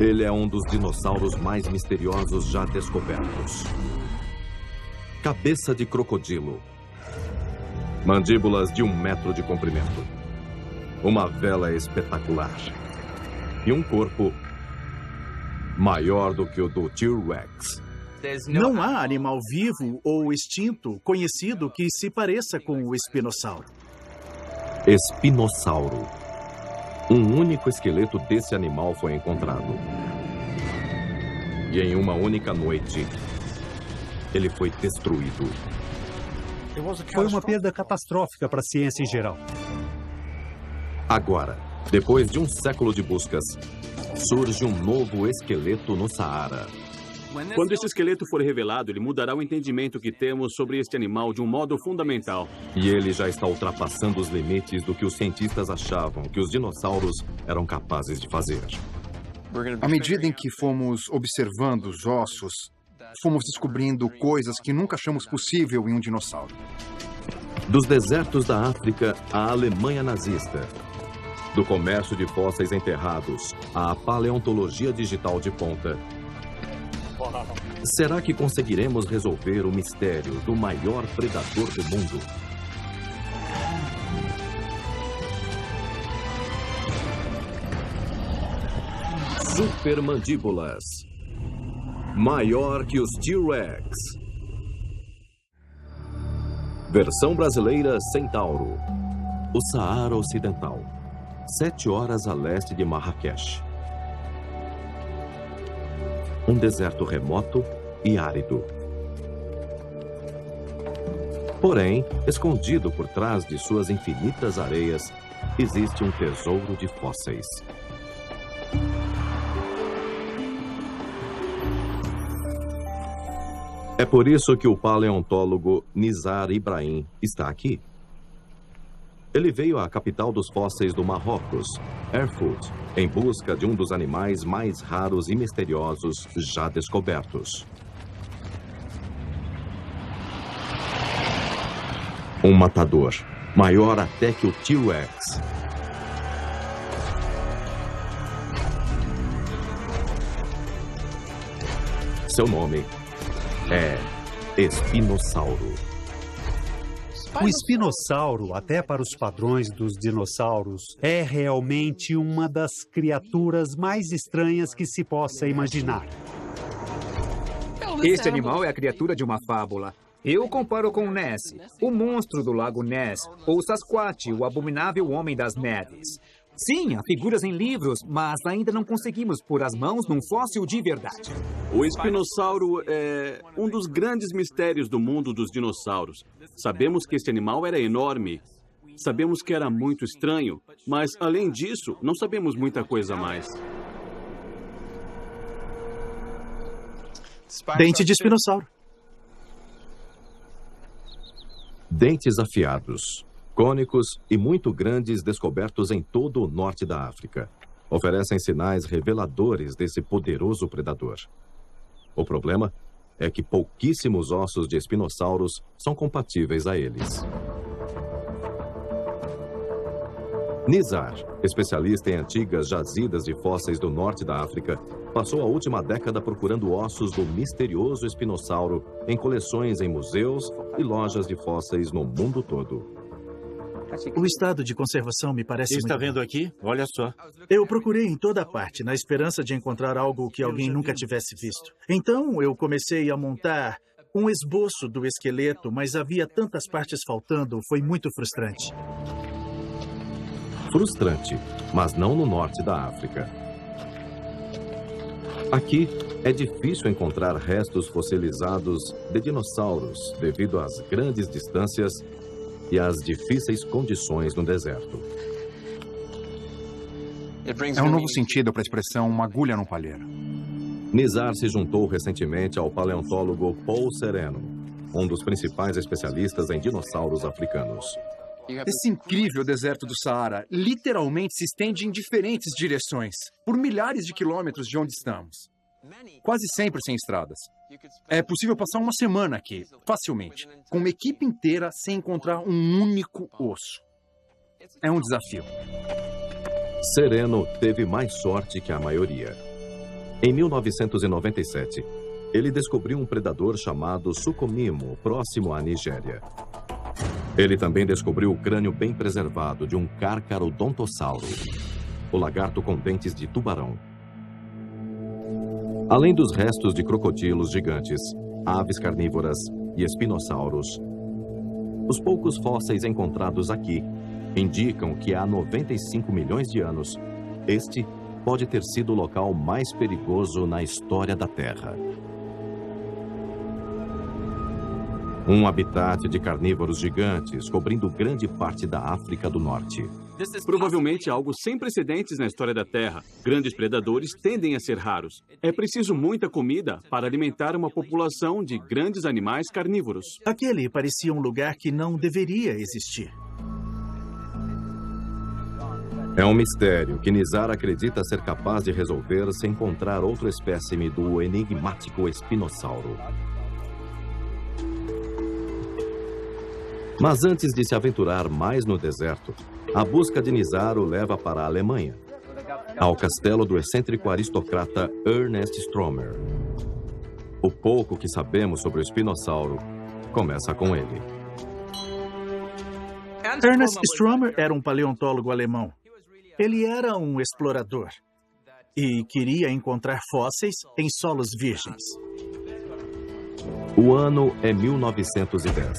Ele é um dos dinossauros mais misteriosos já descobertos. Cabeça de crocodilo. Mandíbulas de 1 metro de comprimento. Uma vela espetacular. E um corpo maior do que o do T-Rex. Não há animal vivo ou extinto conhecido que se pareça com o espinossauro. Espinossauro. Um único esqueleto desse animal foi encontrado. E em uma única noite, ele foi destruído. Foi uma perda catastrófica para a ciência em geral. Agora, depois de um século de buscas, surge um novo esqueleto no Saara. Quando esse esqueleto for revelado, ele mudará o entendimento que temos sobre este animal de um modo fundamental. E ele já está ultrapassando os limites do que os cientistas achavam que os dinossauros eram capazes de fazer. À medida em que fomos observando os ossos, fomos descobrindo coisas que nunca achamos possível em um dinossauro. Dos desertos da África à Alemanha nazista. Do comércio de fósseis enterrados à paleontologia digital de ponta. Será que conseguiremos resolver o mistério do maior predador do mundo? Supermandíbulas. Maior que os T-Rex. Versão brasileira Centauro. O Saara Ocidental. 7 horas a leste de Marrakech. Um deserto remoto e árido. Porém, escondido por trás de suas infinitas areias, existe um tesouro de fósseis. É por isso que o paleontólogo Nizar Ibrahim está aqui. Ele veio à capital dos fósseis do Marrocos, Erfoud, em busca de um dos animais mais raros e misteriosos já descobertos. Um matador, maior até que o T-Rex. Seu nome é Espinossauro. O espinossauro, até para os padrões dos dinossauros, é realmente uma das criaturas mais estranhas que se possa imaginar. Este animal é a criatura de uma fábula. Eu o comparo com Nessie, o monstro do lago Ness, ou Sasquatch, o abominável homem das neves. Sim, há figuras em livros, mas ainda não conseguimos pôr as mãos num fóssil de verdade. O espinossauro é um dos grandes mistérios do mundo dos dinossauros. Sabemos que este animal era enorme, sabemos que era muito estranho, mas, além disso, não sabemos muita coisa a mais. Dente de espinossauro. Dentes afiados, cônicos e muito grandes descobertos em todo o norte da África. Oferecem sinais reveladores desse poderoso predador. O problema é que pouquíssimos ossos de espinossauros são compatíveis a eles. Nizar, especialista em antigas jazidas de fósseis do norte da África, passou a última década procurando ossos do misterioso espinossauro em coleções em museus e lojas de fósseis no mundo todo. O estado de conservação me parece Está muito... vendo aqui? Olha só. Eu procurei em toda parte, na esperança de encontrar algo que alguém nunca tivesse visto. Então, eu comecei a montar um esboço do esqueleto, mas havia tantas partes faltando, foi muito frustrante. Frustrante, mas não no norte da África. Aqui é difícil encontrar restos fossilizados de dinossauros devido às grandes distâncias e às difíceis condições no deserto. É um novo sentido para a expressão uma agulha no palheiro. Nizar se juntou recentemente ao paleontólogo Paul Sereno, um dos principais especialistas em dinossauros africanos. Esse incrível deserto do Saara literalmente se estende em diferentes direções, por milhares de quilômetros de onde estamos. Quase sempre sem estradas. É possível passar uma semana aqui, facilmente, com uma equipe inteira sem encontrar um único osso. É um desafio. Sereno teve mais sorte que a maioria. Em 1997, ele descobriu um predador chamado Sucomimo, próximo à Nigéria. Ele também descobriu o crânio bem preservado de um Carcharodontossauro, o lagarto com dentes de tubarão. Além dos restos de crocodilos gigantes, aves carnívoras e espinossauros, os poucos fósseis encontrados aqui indicam que há 95 milhões de anos, este pode ter sido o local mais perigoso na história da Terra. Um habitat de carnívoros gigantes cobrindo grande parte da África do Norte. Provavelmente algo sem precedentes na história da Terra. Grandes predadores tendem a ser raros. É preciso muita comida para alimentar uma população de grandes animais carnívoros. Aquele parecia um lugar que não deveria existir. É um mistério que Nizar acredita ser capaz de resolver se encontrar outro espécime do enigmático espinossauro. Mas antes de se aventurar mais no deserto, a busca de Nizar o leva para a Alemanha, ao castelo do excêntrico aristocrata Ernest Stromer. O pouco que sabemos sobre o espinossauro começa com ele. Ernest Stromer era um paleontólogo alemão. Ele era um explorador e queria encontrar fósseis em solos virgens. O ano é 1910.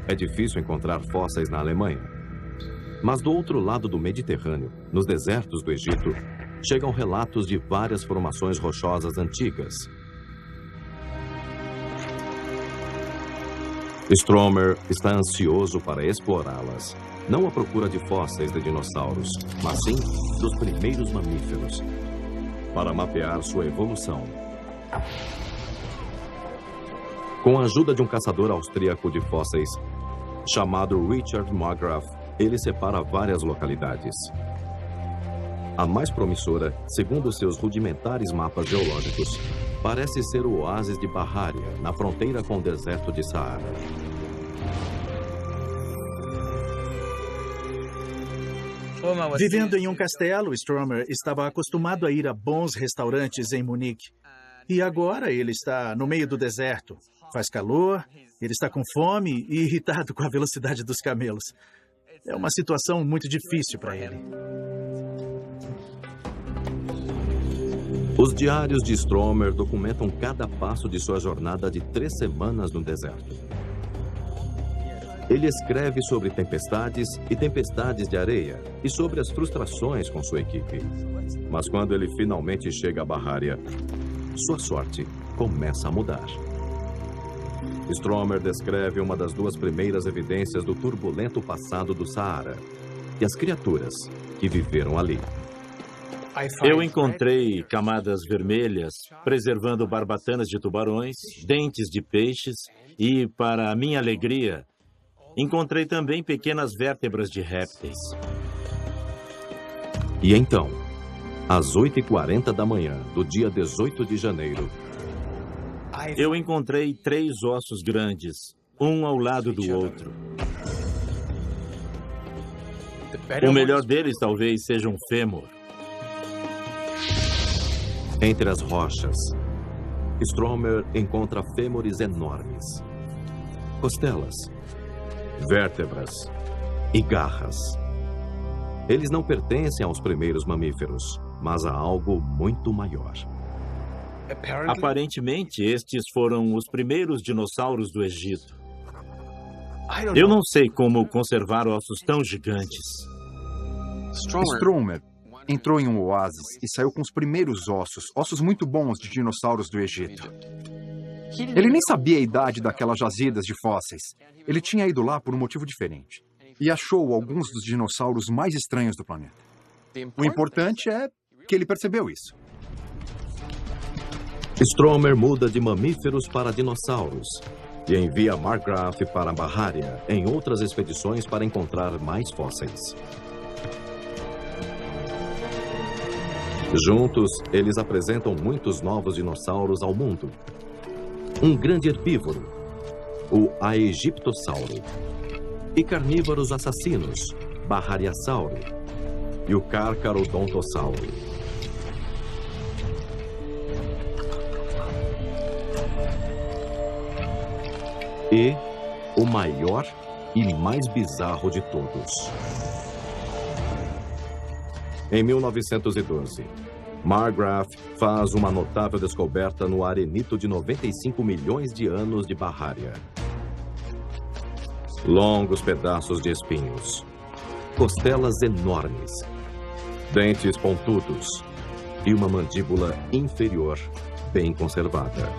É difícil encontrar fósseis na Alemanha. Mas do outro lado do Mediterrâneo, nos desertos do Egito, chegam relatos de várias formações rochosas antigas. Stromer está ansioso para explorá-las, não à procura de fósseis de dinossauros, mas sim dos primeiros mamíferos, para mapear sua evolução. Com a ajuda de um caçador austríaco de fósseis, chamado Richard Margraf, ele separa várias localidades. A mais promissora, segundo seus rudimentares mapas geológicos, parece ser o oásis de Bahária, na fronteira com o deserto de Saara. Vivendo em um castelo, Stromer estava acostumado a ir a bons restaurantes em Munique. E agora ele está no meio do deserto. Faz calor, ele está com fome e irritado com a velocidade dos camelos. É uma situação muito difícil para ele. Os diários de Stromer documentam cada passo de sua jornada de 3 semanas no deserto. Ele escreve sobre tempestades e tempestades de areia e sobre as frustrações com sua equipe. Mas quando ele finalmente chega a Bahária, sua sorte começa a mudar. Stromer descreve uma das 2 primeiras evidências do turbulento passado do Saara e as criaturas que viveram ali. Eu encontrei camadas vermelhas, preservando barbatanas de tubarões, dentes de peixes e, para a minha alegria, encontrei também pequenas vértebras de répteis. E então, às 8h40 da manhã do dia 18 de janeiro, eu encontrei 3 ossos grandes, um ao lado do outro. O melhor deles talvez seja um fêmur. Entre as rochas, Stromer encontra fêmures enormes, costelas, vértebras e garras. Eles não pertencem aos primeiros mamíferos, mas a algo muito maior. Aparentemente, estes foram os primeiros dinossauros do Egito. Eu não sei como conservar ossos tão gigantes. Stromer entrou em um oásis e saiu com os primeiros ossos muito bons de dinossauros do Egito. Ele nem sabia a idade daquelas jazidas de fósseis. Ele tinha ido lá por um motivo diferente. E achou alguns dos dinossauros mais estranhos do planeta. O importante é que ele percebeu isso. Stromer muda de mamíferos para dinossauros e envia Margraf para Bahária em outras expedições para encontrar mais fósseis. Juntos, eles apresentam muitos novos dinossauros ao mundo. Um grande herbívoro, o Aegyptossauro, e carnívoros assassinos, Bahariasauro e o Carcharodontossauro. E o maior e mais bizarro de todos. Em 1912, Marggraf faz uma notável descoberta no arenito de 95 milhões de anos de Barrária. Longos pedaços de espinhos, costelas enormes, dentes pontudos e uma mandíbula inferior bem conservada.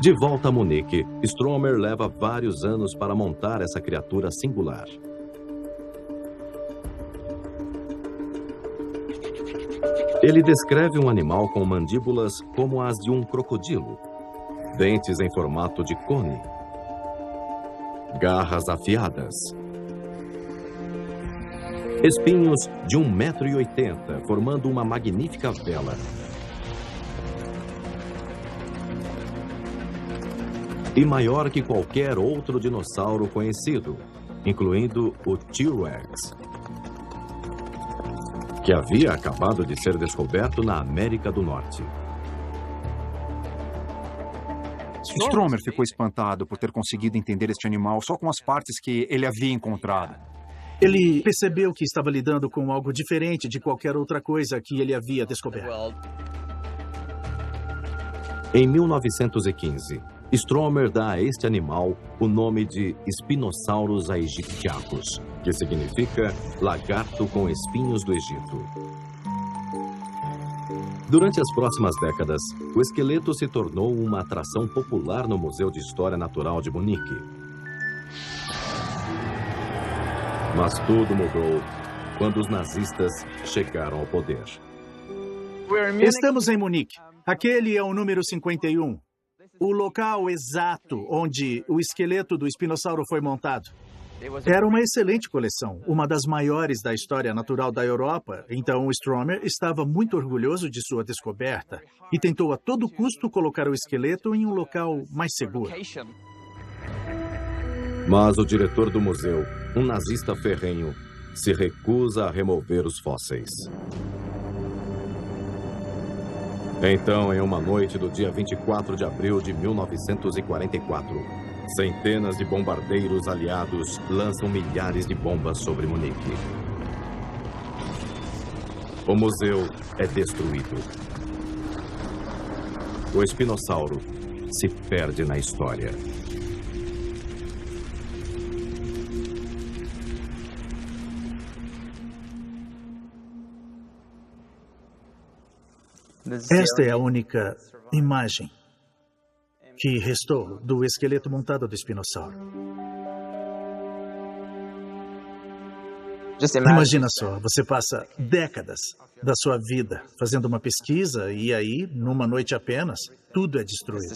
De volta a Munique, Stromer leva vários anos para montar essa criatura singular. Ele descreve um animal com mandíbulas como as de um crocodilo, dentes em formato de cone, garras afiadas, espinhos de 1,80 m, formando uma magnífica vela. E maior que qualquer outro dinossauro conhecido, incluindo o T-Rex, que havia acabado de ser descoberto na América do Norte. Stromer ficou espantado por ter conseguido entender este animal só com as partes que ele havia encontrado. Ele percebeu que estava lidando com algo diferente de qualquer outra coisa que ele havia descoberto. Em 1915, Stromer dá a este animal o nome de Spinosaurus aegyptiacus, que significa lagarto com espinhos do Egito. Durante as próximas décadas, o esqueleto se tornou uma atração popular no Museu de História Natural de Munique. Mas tudo mudou quando os nazistas chegaram ao poder. Estamos em Munique. Aquele é o número 51. O local exato onde o esqueleto do espinossauro foi montado. Era uma excelente coleção, uma das maiores da história natural da Europa. Então, o Stromer estava muito orgulhoso de sua descoberta e tentou a todo custo colocar o esqueleto em um local mais seguro. Mas o diretor do museu, um nazista ferrenho, se recusa a remover os fósseis. Então, em uma noite do dia 24 de abril de 1944, centenas de bombardeiros aliados lançam milhares de bombas sobre Munique. O museu é destruído. O espinossauro se perde na história. Esta é a única imagem que restou do esqueleto montado do espinossauro. Imagina só, você passa décadas da sua vida fazendo uma pesquisa e aí, numa noite apenas, tudo é destruído.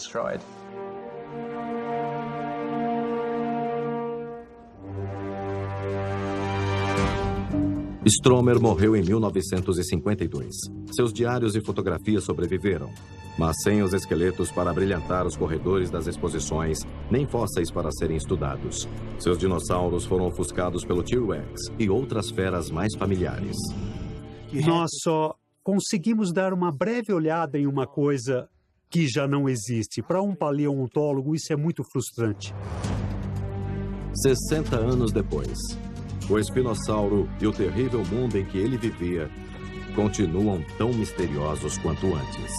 Stromer morreu em 1952. Seus diários e fotografias sobreviveram, mas sem os esqueletos para brilhantar os corredores das exposições, nem fósseis para serem estudados. Seus dinossauros foram ofuscados pelo T-Rex e outras feras mais familiares. Nós só conseguimos dar uma breve olhada em uma coisa que já não existe. Para um paleontólogo, isso é muito frustrante. 60 anos depois, o espinossauro e o terrível mundo em que ele vivia continuam tão misteriosos quanto antes.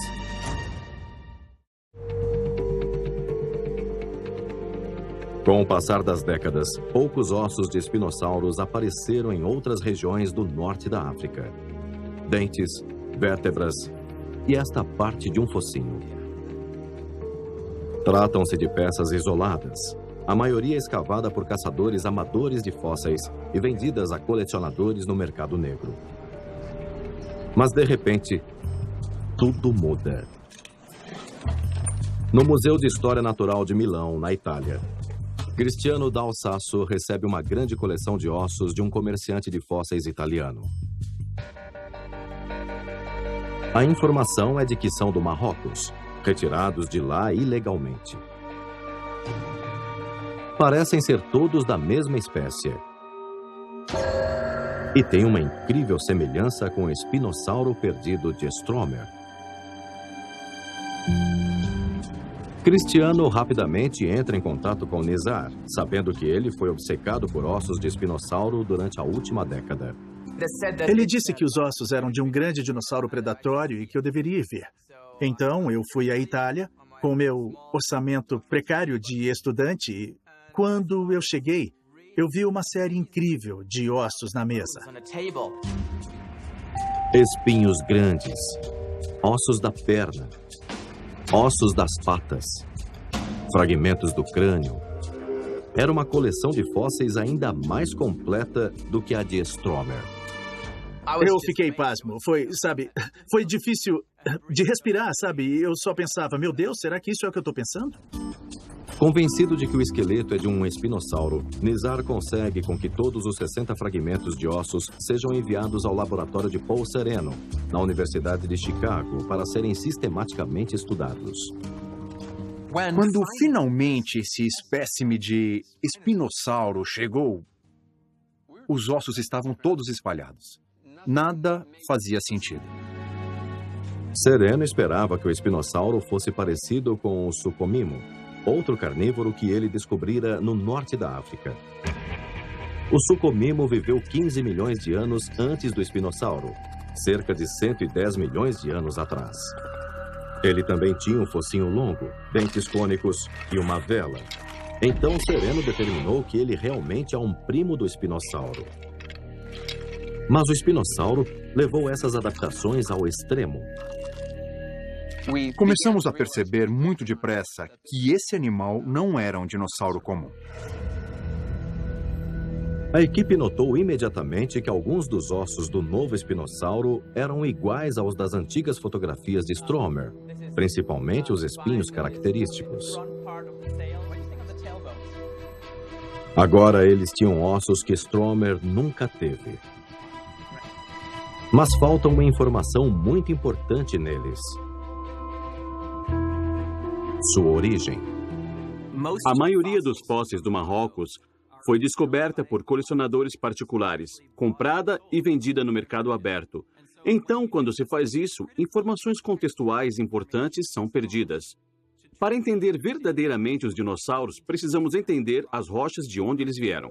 Com o passar das décadas, poucos ossos de espinossauros apareceram em outras regiões do norte da África. Dentes, vértebras e esta parte de um focinho. Tratam-se de peças isoladas, a maioria escavada por caçadores amadores de fósseis e vendidas a colecionadores no mercado negro. Mas, de repente, tudo muda. No Museu de História Natural de Milão, na Itália, Cristiano Dal Sasso recebe uma grande coleção de ossos de um comerciante de fósseis italiano. A informação é de que são do Marrocos, retirados de lá ilegalmente. Parecem ser todos da mesma espécie. E tem uma incrível semelhança com o espinossauro perdido de Stromer. Cristiano rapidamente entra em contato com Nizar, sabendo que ele foi obcecado por ossos de espinossauro durante a última década. Ele disse que os ossos eram de um grande dinossauro predatório e que eu deveria ir ver. Então, eu fui à Itália, com meu orçamento precário de estudante, e quando eu cheguei, eu vi uma série incrível de ossos na mesa. Espinhos grandes, ossos da perna, ossos das patas, fragmentos do crânio. Era uma coleção de fósseis ainda mais completa do que a de Stromer. Eu fiquei pasmo. Foi difícil de respirar, sabe? Eu só pensava, meu Deus, será que isso é o que eu estou pensando? Convencido de que o esqueleto é de um espinossauro, Nizar consegue com que todos os 60 fragmentos de ossos sejam enviados ao laboratório de Paul Sereno, na Universidade de Chicago, para serem sistematicamente estudados. Quando finalmente esse espécime de espinossauro chegou, os ossos estavam todos espalhados. Nada fazia sentido. Sereno esperava que o espinossauro fosse parecido com o sucomimo, outro carnívoro que ele descobrira no norte da África. O sucomimo viveu 15 milhões de anos antes do espinossauro, cerca de 110 milhões de anos atrás. Ele também tinha um focinho longo, dentes cônicos e uma vela. Então Sereno determinou que ele realmente é um primo do espinossauro. Mas o espinossauro levou essas adaptações ao extremo. Começamos a perceber muito depressa que esse animal não era um dinossauro comum. A equipe notou imediatamente que alguns dos ossos do novo espinossauro eram iguais aos das antigas fotografias de Stromer, principalmente os espinhos característicos. Agora eles tinham ossos que Stromer nunca teve. Mas falta uma informação muito importante neles. Sua origem. A maioria dos fósseis do Marrocos foi descoberta por colecionadores particulares, comprada e vendida no mercado aberto. Então, quando se faz isso, informações contextuais importantes são perdidas. Para entender verdadeiramente os dinossauros, precisamos entender as rochas de onde eles vieram.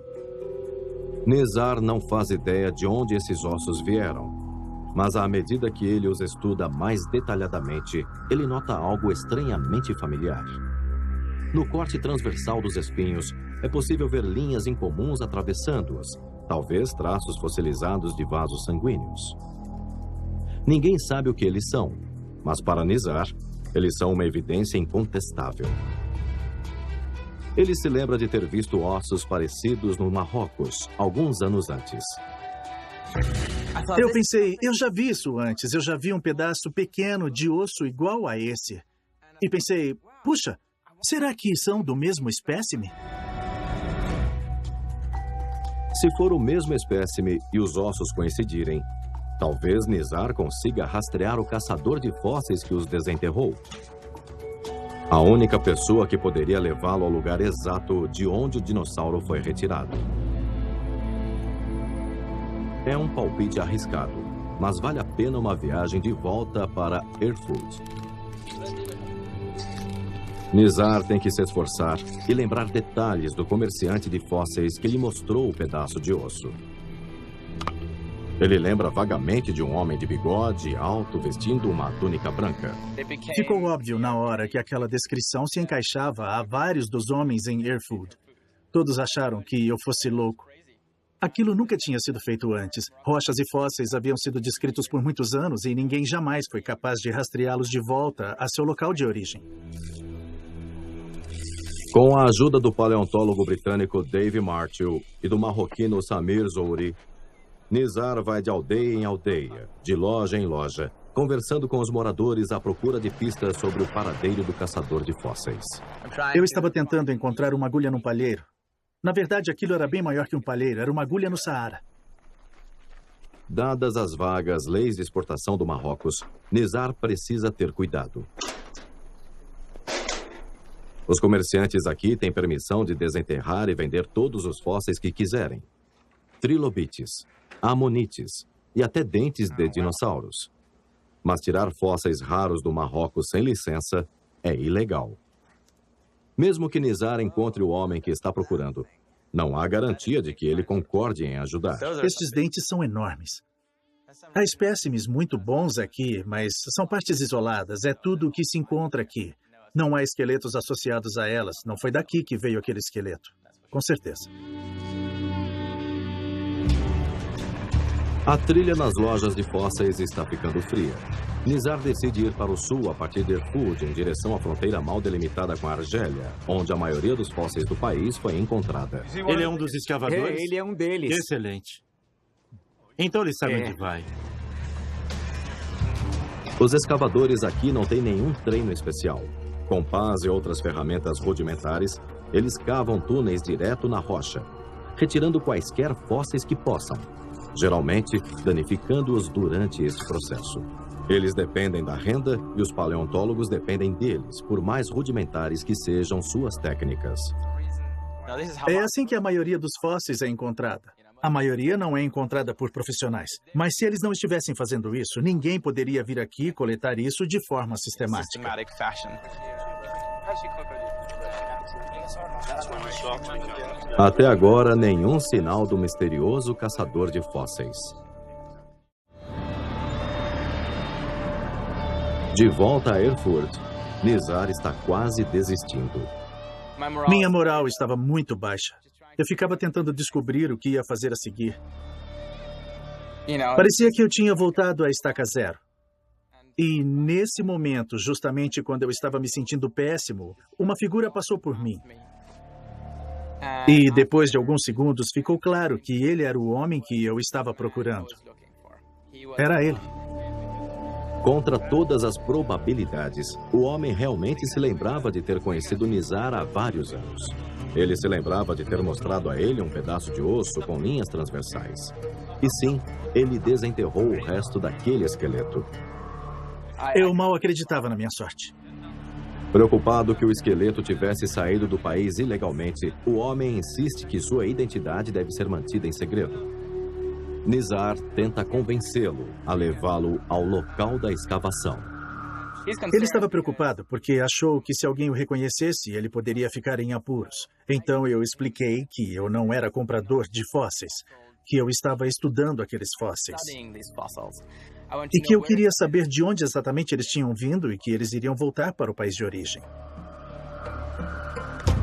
Nizar não faz ideia de onde esses ossos vieram. Mas à medida que ele os estuda mais detalhadamente, ele nota algo estranhamente familiar. No corte transversal dos espinhos, é possível ver linhas incomuns atravessando-os, talvez traços fossilizados de vasos sanguíneos. Ninguém sabe o que eles são, mas para Nizar, eles são uma evidência incontestável. Ele se lembra de ter visto ossos parecidos no Marrocos, alguns anos antes. Eu pensei, eu já vi isso antes. Eu já vi um pedaço pequeno de osso igual a esse. E pensei, puxa, será que são do mesmo espécime? Se for o mesmo espécime e os ossos coincidirem, talvez Nizar consiga rastrear o caçador de fósseis que os desenterrou. A única pessoa que poderia levá-lo ao lugar exato de onde o dinossauro foi retirado. É um palpite arriscado, mas vale a pena uma viagem de volta para Erfurt. Nizar tem que se esforçar e lembrar detalhes do comerciante de fósseis que lhe mostrou o pedaço de osso. Ele lembra vagamente de um homem de bigode alto vestindo uma túnica branca. Ficou óbvio na hora que aquela descrição se encaixava a vários dos homens em Erfurt. Todos acharam que eu fosse louco. Aquilo nunca tinha sido feito antes. Rochas e fósseis haviam sido descritos por muitos anos e ninguém jamais foi capaz de rastreá-los de volta a seu local de origem. Com a ajuda do paleontólogo britânico Dave Marshall e do marroquino Samir Zouri, Nizar vai de aldeia em aldeia, de loja em loja, conversando com os moradores à procura de pistas sobre o paradeiro do caçador de fósseis. Eu estava tentando encontrar uma agulha num palheiro. Na verdade, aquilo era bem maior que um palheiro, era uma agulha no Saara. Dadas as vagas leis de exportação do Marrocos, Nizar precisa ter cuidado. Os comerciantes aqui têm permissão de desenterrar e vender todos os fósseis que quiserem. Trilobites, amonites e até dentes de dinossauros. Mas tirar fósseis raros do Marrocos sem licença é ilegal. Mesmo que Nizar encontre o homem que está procurando, não há garantia de que ele concorde em ajudar. Estes dentes são enormes. Há espécimes muito bons aqui, mas são partes isoladas. É tudo o que se encontra aqui. Não há esqueletos associados a elas. Não foi daqui que veio aquele esqueleto. Com certeza. A trilha nas lojas de fósseis está ficando fria. Nizar decide ir para o sul a partir de Erfoud, em direção à fronteira mal delimitada com a Argélia, onde a maioria dos fósseis do país foi encontrada. Ele é um dos escavadores? Ele é um deles. Excelente. Então ele sabe onde vai. Os escavadores aqui não têm nenhum treino especial. Com pás e outras ferramentas rudimentares, eles cavam túneis direto na rocha, retirando quaisquer fósseis que possam, geralmente danificando-os durante este processo. Eles dependem da renda e os paleontólogos dependem deles, por mais rudimentares que sejam suas técnicas. É assim que a maioria dos fósseis é encontrada. A maioria não é encontrada por profissionais. Mas se eles não estivessem fazendo isso, ninguém poderia vir aqui coletar isso de forma sistemática. Até agora, nenhum sinal do misterioso caçador de fósseis. De volta a Erfurt, Nizar está quase desistindo. Minha moral estava muito baixa. Eu ficava tentando descobrir o que ia fazer a seguir. Parecia que eu tinha voltado à estaca zero. E nesse momento, justamente quando eu estava me sentindo péssimo, uma figura passou por mim. E depois de alguns segundos, ficou claro que ele era o homem que eu estava procurando. Era ele. Contra todas as probabilidades, o homem realmente se lembrava de ter conhecido Nizar há vários anos. Ele se lembrava de ter mostrado a ele um pedaço de osso com linhas transversais. E sim, ele desenterrou o resto daquele esqueleto. Eu mal acreditava na minha sorte. Preocupado que o esqueleto tivesse saído do país ilegalmente, o homem insiste que sua identidade deve ser mantida em segredo. Nizar tenta convencê-lo a levá-lo ao local da escavação. Ele estava preocupado porque achou que se alguém o reconhecesse, ele poderia ficar em apuros. Então eu expliquei que eu não era comprador de fósseis, que eu estava estudando aqueles fósseis. E que eu queria saber de onde exatamente eles tinham vindo e que eles iriam voltar para o país de origem.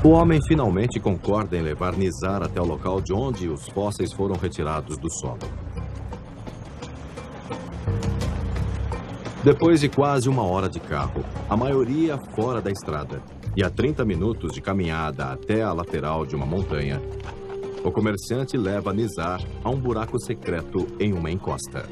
O homem finalmente concorda em levar Nizar até o local de onde os fósseis foram retirados do solo. Depois de quase uma hora de carro, a maioria fora da estrada, e a 30 minutos de caminhada até a lateral de uma montanha, o comerciante leva Nizar a um buraco secreto em uma encosta.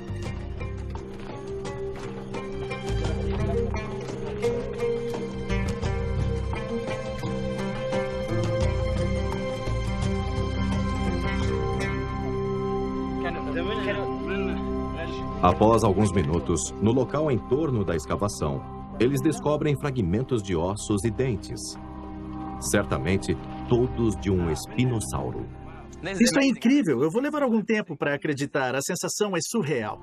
Após alguns minutos, no local em torno da escavação, eles descobrem fragmentos de ossos e dentes. Certamente, todos de um espinossauro. Isso é incrível. Eu vou levar algum tempo para acreditar. A sensação é surreal.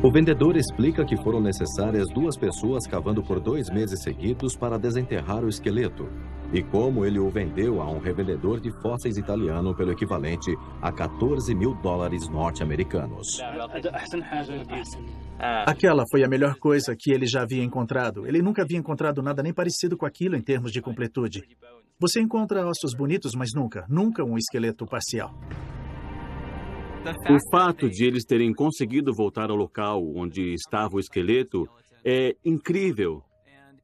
O vendedor explica que foram necessárias 2 pessoas cavando por 2 meses seguidos para desenterrar o esqueleto, e como ele o vendeu a um revendedor de fósseis italiano pelo equivalente a $14 mil norte-americanos. Aquela foi a melhor coisa que ele já havia encontrado. Ele nunca havia encontrado nada nem parecido com aquilo em termos de completude. Você encontra ossos bonitos, mas nunca um esqueleto parcial. O fato de eles terem conseguido voltar ao local onde estava o esqueleto é incrível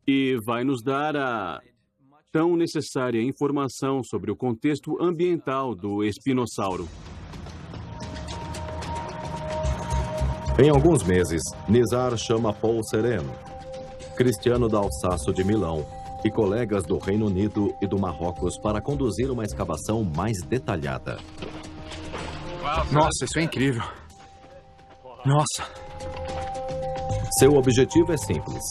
e vai nos dar a tão necessária informação sobre o contexto ambiental do espinossauro. Em alguns meses, Nizar chama Paul Sereno, Cristiano da Alsácio de Milão e colegas do Reino Unido e do Marrocos para conduzir uma escavação mais detalhada. Nossa, isso é incrível. Nossa. Seu objetivo é simples: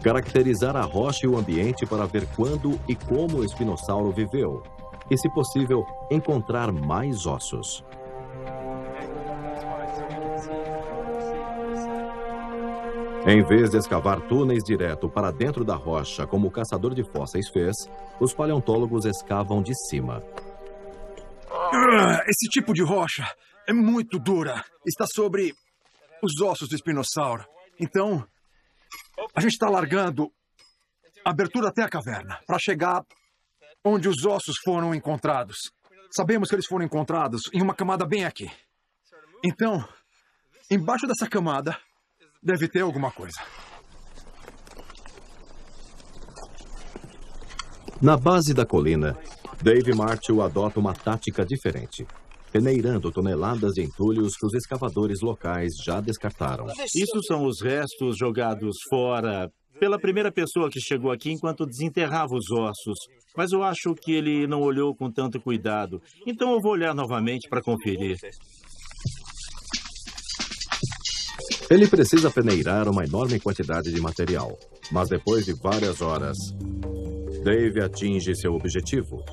caracterizar a rocha e o ambiente para ver quando e como o espinossauro viveu e, se possível, encontrar mais ossos. Em vez de escavar túneis direto para dentro da rocha, como o caçador de fósseis fez, os paleontólogos escavam de cima. Esse tipo de rocha é muito dura. Está sobre os ossos do espinossauro. Então, a gente está largando a abertura até a caverna, para chegar onde os ossos foram encontrados. Sabemos que eles foram encontrados em uma camada bem aqui. Então, embaixo dessa camada, deve ter alguma coisa. Na base da colina, Dave Martell adota uma tática diferente, peneirando toneladas de entulhos que os escavadores locais já descartaram. Isso são os restos jogados fora pela primeira pessoa que chegou aqui enquanto desenterrava os ossos. Mas eu acho que ele não olhou com tanto cuidado. Então eu vou olhar novamente para conferir. Ele precisa peneirar uma enorme quantidade de material. Mas depois de várias horas, Dave atinge seu objetivo.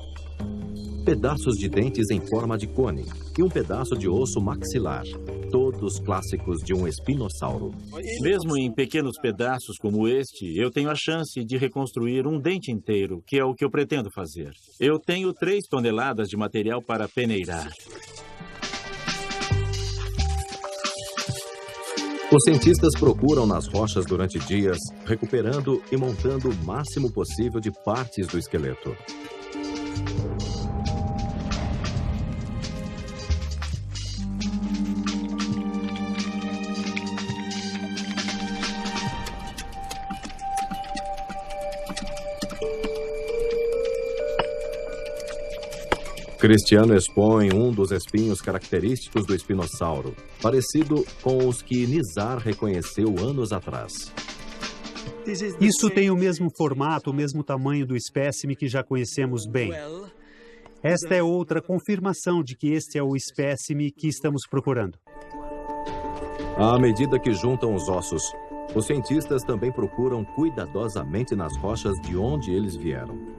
Pedaços de dentes em forma de cone e um pedaço de osso maxilar. Todos clássicos de um espinossauro. Mesmo em pequenos pedaços como este, eu tenho a chance de reconstruir um dente inteiro, que é o que eu pretendo fazer. Eu tenho 3 toneladas de material para peneirar. Os cientistas procuram nas rochas durante dias, recuperando e montando o máximo possível de partes do esqueleto. Cristiano expõe um dos espinhos característicos do espinossauro, parecido com os que Nizar reconheceu anos atrás. Isso tem o mesmo formato, o mesmo tamanho do espécime que já conhecemos bem. Esta é outra confirmação de que este é o espécime que estamos procurando. À medida que juntam os ossos, os cientistas também procuram cuidadosamente nas rochas de onde eles vieram.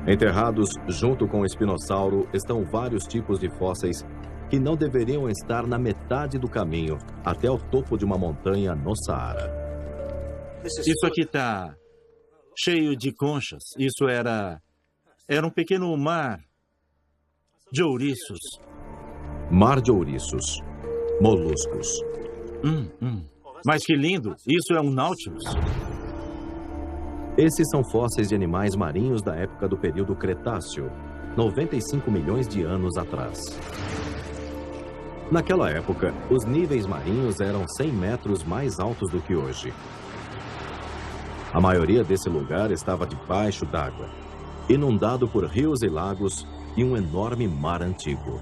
Enterrados junto com o espinossauro estão vários tipos de fósseis que não deveriam estar na metade do caminho até o topo de uma montanha no Saara. Isso aqui está cheio de conchas. Isso era um pequeno mar de ouriços. Mar de ouriços. Moluscos. Mas que lindo! Isso é um Nautilus. Esses são fósseis de animais marinhos da época do período Cretáceo, 95 milhões de anos atrás. Naquela época, os níveis marinhos eram 100 metros mais altos do que hoje. A maioria desse lugar estava debaixo d'água, inundado por rios e lagos e um enorme mar antigo.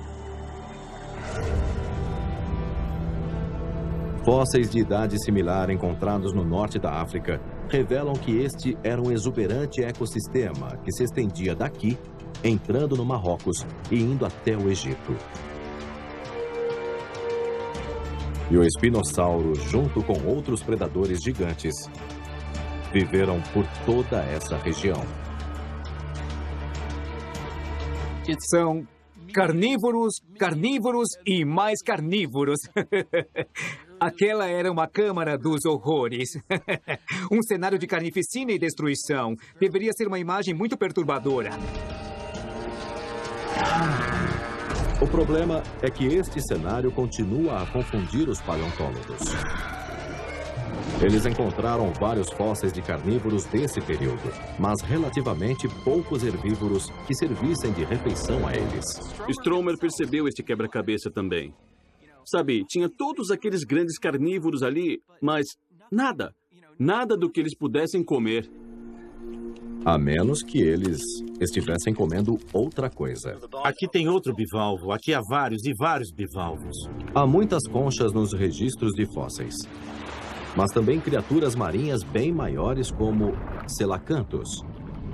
Fósseis de idade similar encontrados no norte da África revelam que este era um exuberante ecossistema que se estendia daqui, entrando no Marrocos e indo até o Egito. E o espinossauro, junto com outros predadores gigantes, viveram por toda essa região. São carnívoros, carnívoros e mais carnívoros. Aquela era uma câmara dos horrores. Um cenário de carnificina e destruição. Deveria ser uma imagem muito perturbadora. O problema é que este cenário continua a confundir os paleontólogos. Eles encontraram vários fósseis de carnívoros desse período, mas relativamente poucos herbívoros que servissem de refeição a eles. Stromer percebeu este quebra-cabeça também. Sabe, tinha todos aqueles grandes carnívoros ali, mas nada do que eles pudessem comer. A menos que eles estivessem comendo outra coisa. Aqui tem outro bivalvo, aqui há vários e vários bivalvos. Há muitas conchas nos registros de fósseis, mas também criaturas marinhas bem maiores como selacantos,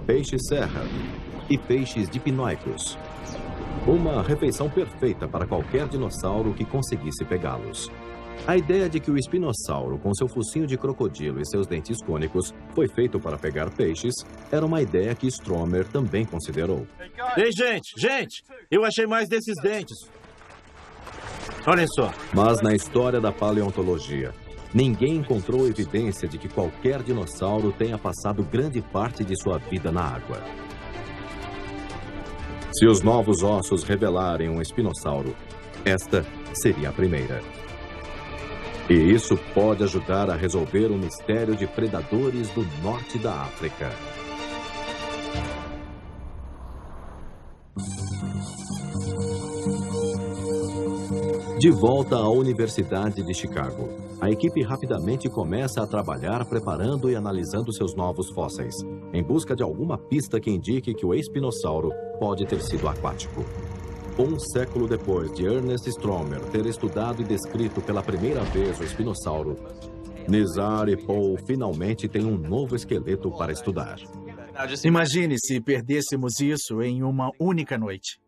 peixes-serra e peixes dipnoicos. Uma refeição perfeita para qualquer dinossauro que conseguisse pegá-los. A ideia de que o espinossauro, com seu focinho de crocodilo e seus dentes cônicos, foi feito para pegar peixes, era uma ideia que Stromer também considerou. Ei, gente! Eu achei mais desses dentes. Olhem só. Mas na história da paleontologia, ninguém encontrou evidência de que qualquer dinossauro tenha passado grande parte de sua vida na água. Se os novos ossos revelarem um espinossauro, esta seria a primeira. E isso pode ajudar a resolver o mistério de predadores do norte da África. De volta à Universidade de Chicago, a equipe rapidamente começa a trabalhar preparando e analisando seus novos fósseis, em busca de alguma pista que indique que o espinossauro pode ter sido aquático. Um século depois de Ernest Stromer ter estudado e descrito pela primeira vez o espinossauro, Nizar e Paul finalmente têm um novo esqueleto para estudar. Imagine se perdêssemos isso em uma única noite.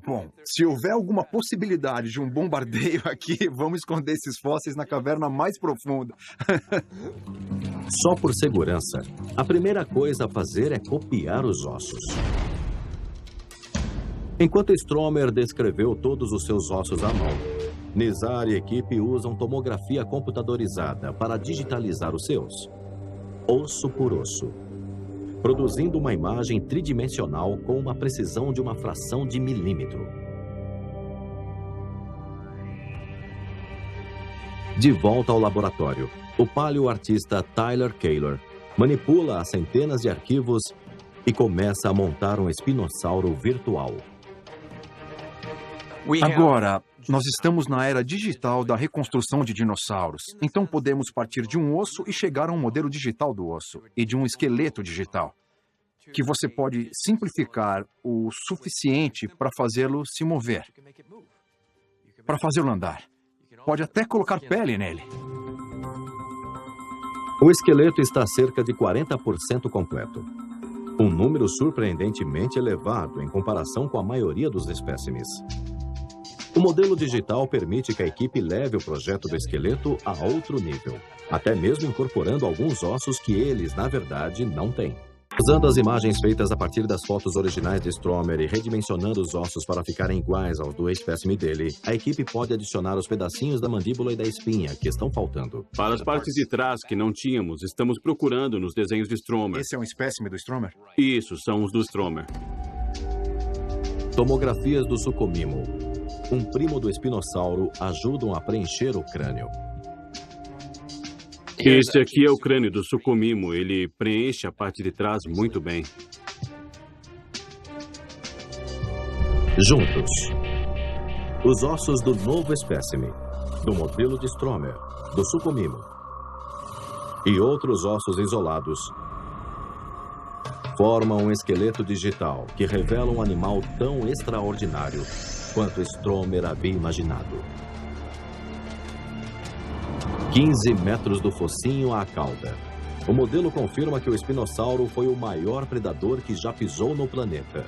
Bom, se houver alguma possibilidade de um bombardeio aqui, vamos esconder esses fósseis na caverna mais profunda. Só por segurança, a primeira coisa a fazer é copiar os ossos. Enquanto Stromer descreveu todos os seus ossos à mão, Nizar e a equipe usam tomografia computadorizada para digitalizar os seus, osso por osso, produzindo uma imagem tridimensional com uma precisão de uma fração de milímetro. De volta ao laboratório, o paleoartista Tyler Kaler manipula as centenas de arquivos e começa a montar um espinossauro virtual. Agora, nós estamos na era digital da reconstrução de dinossauros. Então podemos partir de um osso e chegar a um modelo digital do osso e de um esqueleto digital, que você pode simplificar o suficiente para fazê-lo se mover, para fazê-lo andar. Pode até colocar pele nele. O esqueleto está cerca de 40% completo. Um número surpreendentemente elevado em comparação com a maioria dos espécimes. O modelo digital permite que a equipe leve o projeto do esqueleto a outro nível, até mesmo incorporando alguns ossos que eles, na verdade, não têm. Usando as imagens feitas a partir das fotos originais de Stromer e redimensionando os ossos para ficarem iguais aos do espécime dele, a equipe pode adicionar os pedacinhos da mandíbula e da espinha que estão faltando. Para as partes de trás que não tínhamos, estamos procurando nos desenhos de Stromer. Esse é um espécime do Stromer? Isso, são os do Stromer. Tomografias do sucomimo, um primo do espinossauro, ajudam a preencher o crânio. Este aqui é o crânio do sucomimo. Ele preenche a parte de trás muito bem. Juntos, os ossos do novo espécime, do modelo de Stromer, do sucomimo e outros ossos isolados formam um esqueleto digital que revela um animal tão extraordinário quanto Stromer havia imaginado. 15 metros do focinho à cauda. O modelo confirma que o espinossauro foi o maior predador que já pisou no planeta.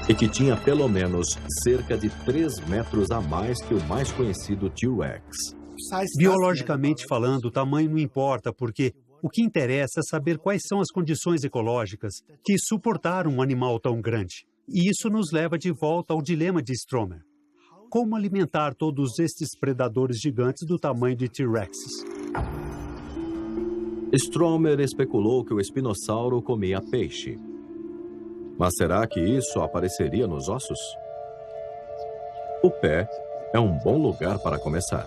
E que tinha pelo menos cerca de 3 metros a mais que o mais conhecido T-Rex. Biologicamente falando, o tamanho não importa, porque o que interessa é saber quais são as condições ecológicas que suportaram um animal tão grande. E isso nos leva de volta ao dilema de Stromer. Como alimentar todos estes predadores gigantes do tamanho de T-Rexes? Stromer especulou que o espinossauro comia peixe. Mas será que isso apareceria nos ossos? O pé é um bom lugar para começar.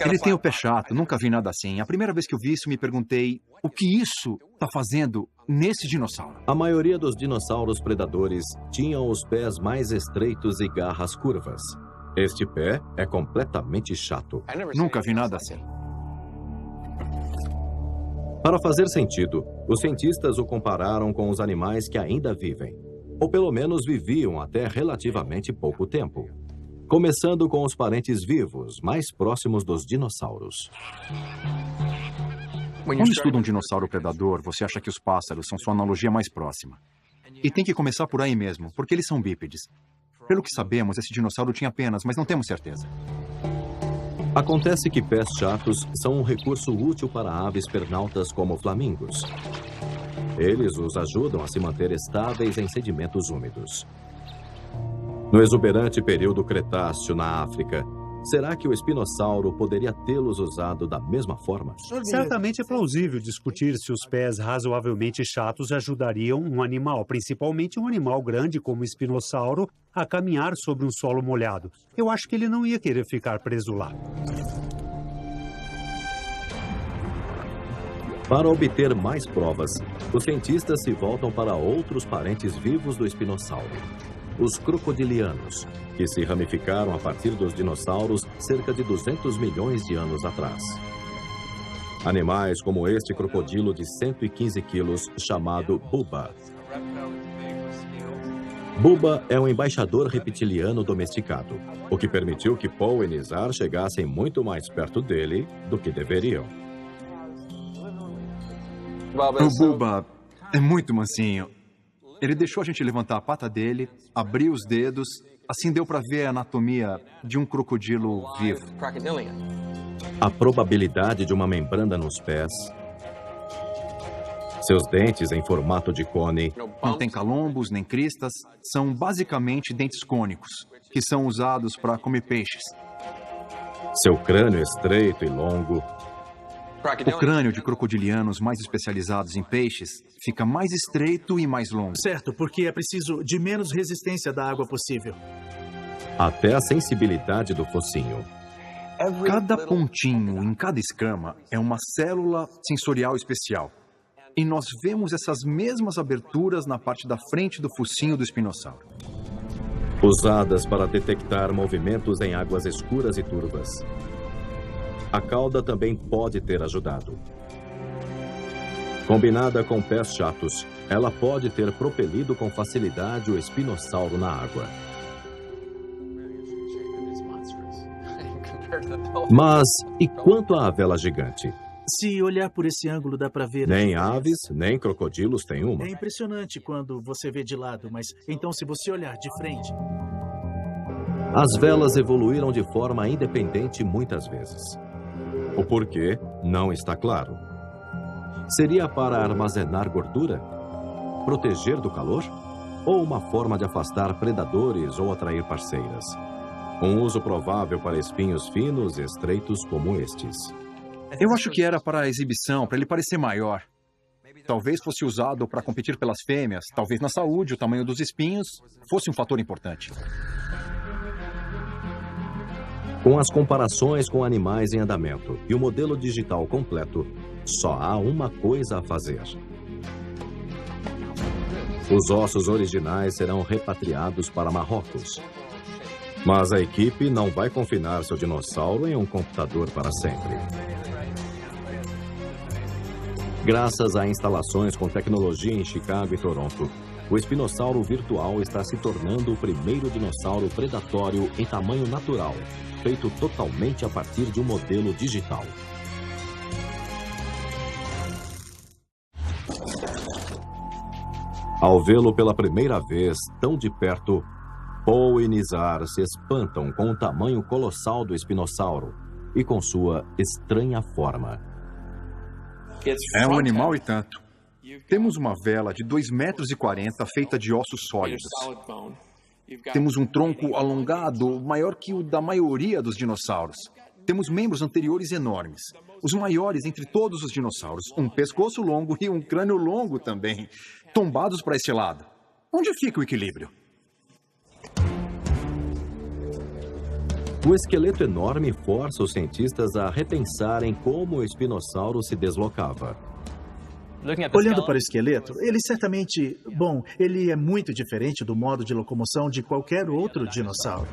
Ele tem o pé chato, nunca vi nada assim. A primeira vez que eu vi isso, me perguntei o que isso está fazendo nesse dinossauro. A maioria dos dinossauros predadores tinham os pés mais estreitos e garras curvas. Este pé é completamente chato. Nunca vi nada assim. Para fazer sentido, os cientistas o compararam com os animais que ainda vivem, ou pelo menos viviam até relativamente pouco tempo. Começando com os parentes vivos, mais próximos dos dinossauros. Quando estuda um dinossauro predador, você acha que os pássaros são sua analogia mais próxima. E tem que começar por aí mesmo, porque eles são bípedes. Pelo que sabemos, esse dinossauro tinha penas, mas não temos certeza. Acontece que pés chatos são um recurso útil para aves pernaltas como flamingos. Eles os ajudam a se manter estáveis em sedimentos úmidos. No exuberante período Cretáceo na África, será que o espinossauro poderia tê-los usado da mesma forma? Certamente é plausível discutir se os pés razoavelmente chatos ajudariam um animal, principalmente um animal grande como o espinossauro, a caminhar sobre um solo molhado. Eu acho que ele não ia querer ficar preso lá. Para obter mais provas, os cientistas se voltam para outros parentes vivos do espinossauro, os crocodilianos, que se ramificaram a partir dos dinossauros cerca de 200 milhões de anos atrás. Animais como este crocodilo de 115 quilos, chamado Bubba. Bubba é um embaixador reptiliano domesticado, o que permitiu que Paul e Nizar chegassem muito mais perto dele do que deveriam. O Bubba é muito mansinho. Ele deixou a gente levantar a pata dele, abrir os dedos, assim deu para ver a anatomia de um crocodilo vivo. A probabilidade de uma membrana nos pés, seus dentes em formato de cone, Não tem calombos nem cristas, são basicamente dentes cônicos, que são usados para comer peixes. seu crânio estreito e longo, O crânio de crocodilianos mais especializados em peixes fica mais estreito e mais longo. Certo, porque é preciso de menos resistência da água possível. até a sensibilidade do focinho. Cada pontinho em cada escama é uma célula sensorial especial. E nós vemos essas mesmas aberturas na parte da frente do focinho do espinossauro. Usadas para detectar movimentos em águas escuras e turvas. A cauda também pode ter ajudado. Combinada com pés chatos, ela pode ter propelido com facilidade o espinossauro na água. Mas e quanto à vela gigante? Se olhar por esse ângulo, dá para ver... Nem aves, nem crocodilos têm uma. É impressionante quando você vê de lado, mas então se você olhar de frente... As velas evoluíram de forma independente muitas vezes. O porquê não está claro. Seria para armazenar gordura? Proteger do calor? Ou uma forma de afastar predadores ou atrair parceiras? Um uso provável para espinhos finos e estreitos como estes. Eu acho que era para a exibição, para ele parecer maior. Talvez fosse usado para competir pelas fêmeas. Talvez na saúde, o tamanho dos espinhos fosse um fator importante. Com as comparações com animais em andamento e o modelo digital completo, só há uma coisa a fazer. Os ossos originais serão repatriados para Marrocos. Mas a equipe não vai confinar seu dinossauro em um computador para sempre. Graças a instalações com tecnologia em Chicago e Toronto, o espinossauro virtual está se tornando o primeiro dinossauro predatório em tamanho natural, feito totalmente a partir de um modelo digital. Ao vê-lo pela primeira vez tão de perto, Paul e Nizar se espantam com o tamanho colossal do espinossauro e com sua estranha forma. É um animal e tanto. Temos uma vela de 2,40 metros feita de ossos sólidos. Temos um tronco alongado, maior que o da maioria dos dinossauros. Temos membros anteriores enormes, os maiores entre todos os dinossauros. Um pescoço longo e um crânio longo também, tombados para esse lado. Onde fica o equilíbrio? O esqueleto enorme força os cientistas a repensarem como o espinossauro se deslocava. Olhando para o esqueleto, ele certamente... Bom, ele é muito diferente do modo de locomoção de qualquer outro dinossauro.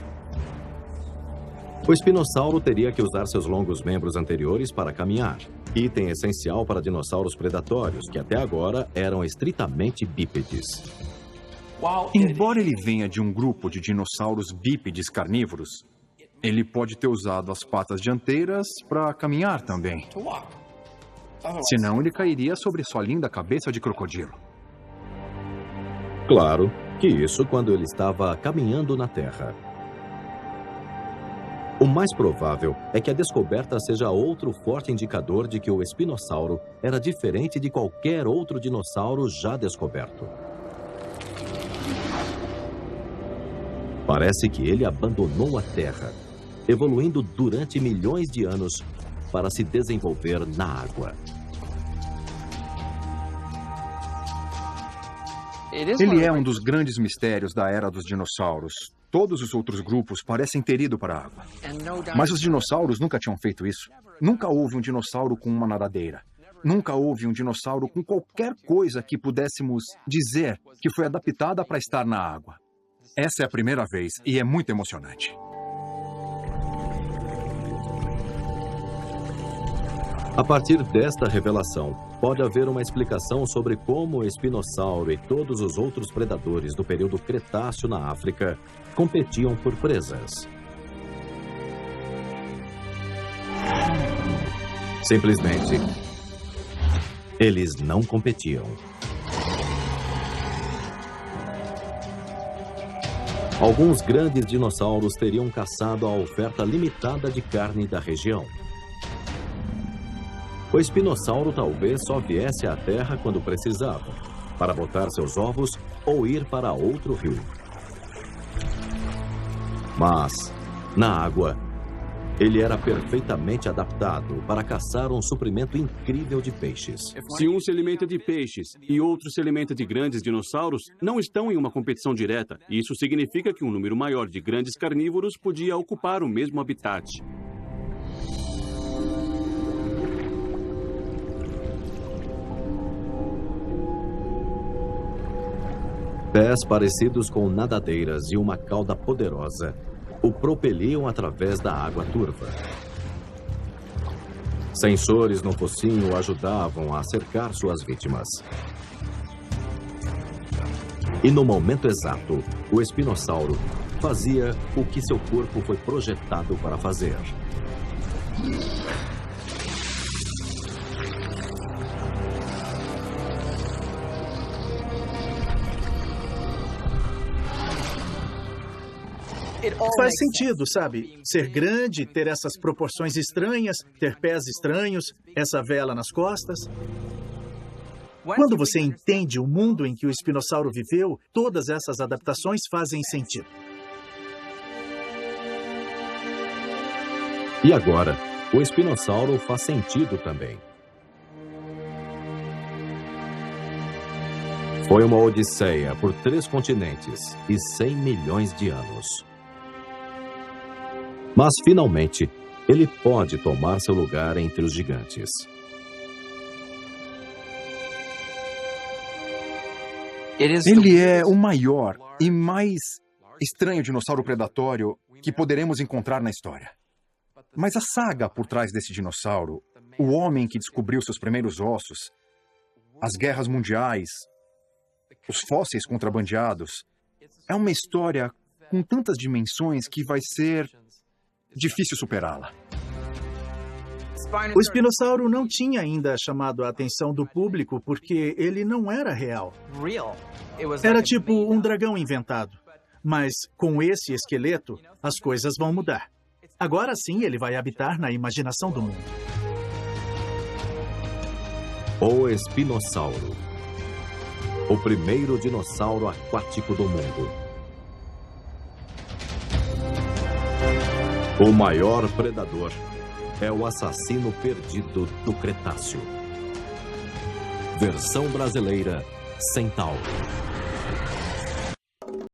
O espinossauro teria que usar seus longos membros anteriores para caminhar, item essencial para dinossauros predatórios, que até agora eram estritamente bípedes. Embora ele venha de um grupo de dinossauros bípedes carnívoros, ele pode ter usado as patas dianteiras para caminhar também. Senão ele cairia sobre sua linda cabeça de crocodilo. Claro que isso quando ele estava caminhando na Terra. O mais provável é que a descoberta seja outro forte indicador de que o espinossauro era diferente de qualquer outro dinossauro já descoberto. Parece que ele abandonou a Terra, evoluindo durante milhões de anos para se desenvolver na água. Ele é um dos grandes mistérios da era dos dinossauros. Todos os outros grupos parecem ter ido para a água. Mas os dinossauros nunca tinham feito isso. Nunca houve um dinossauro com uma nadadeira. Nunca houve um dinossauro com qualquer coisa que pudéssemos dizer que foi adaptada para estar na água. Essa é a primeira vez e é muito emocionante. A partir desta revelação, pode haver uma explicação sobre como o espinossauro e todos os outros predadores do período Cretáceo na África competiam por presas. Simplesmente, eles não competiam. Alguns grandes dinossauros teriam caçado a oferta limitada de carne da região. O espinossauro talvez só viesse à Terra quando precisava, para botar seus ovos ou ir para outro rio. Mas, na água, ele era perfeitamente adaptado para caçar um suprimento incrível de peixes. Se um se alimenta de peixes e outro se alimenta de grandes dinossauros, não estão em uma competição direta. Isso significa que um número maior de grandes carnívoros podia ocupar o mesmo habitat. Pés parecidos com nadadeiras e uma cauda poderosa o propeliam através da água turva. Sensores no focinho ajudavam a cercar suas vítimas. E no momento exato, o espinossauro fazia o que seu corpo foi projetado para fazer. Faz sentido, sabe? Ser grande, ter essas proporções estranhas, ter pés estranhos, essa vela nas costas. Quando você entende o mundo em que o espinossauro viveu, todas essas adaptações fazem sentido. E agora, o espinossauro faz sentido também. Foi uma odisseia por 3 continentes e 100 milhões de anos. Mas, finalmente, ele pode tomar seu lugar entre os gigantes. Ele é o maior e mais estranho dinossauro predatório que poderemos encontrar na história. Mas a saga por trás desse dinossauro, o homem que descobriu seus primeiros ossos, as guerras mundiais, os fósseis contrabandeados, é uma história com tantas dimensões que vai ser difícil superá-la. O espinossauro não tinha ainda chamado a atenção do público porque ele não era real. Era tipo um dragão inventado. Mas com esse esqueleto, as coisas vão mudar. Agora sim ele vai habitar na imaginação do mundo. O espinossauro. O primeiro dinossauro aquático do mundo. O maior predador é o assassino perdido do Cretáceo. Versão brasileira, Centauro.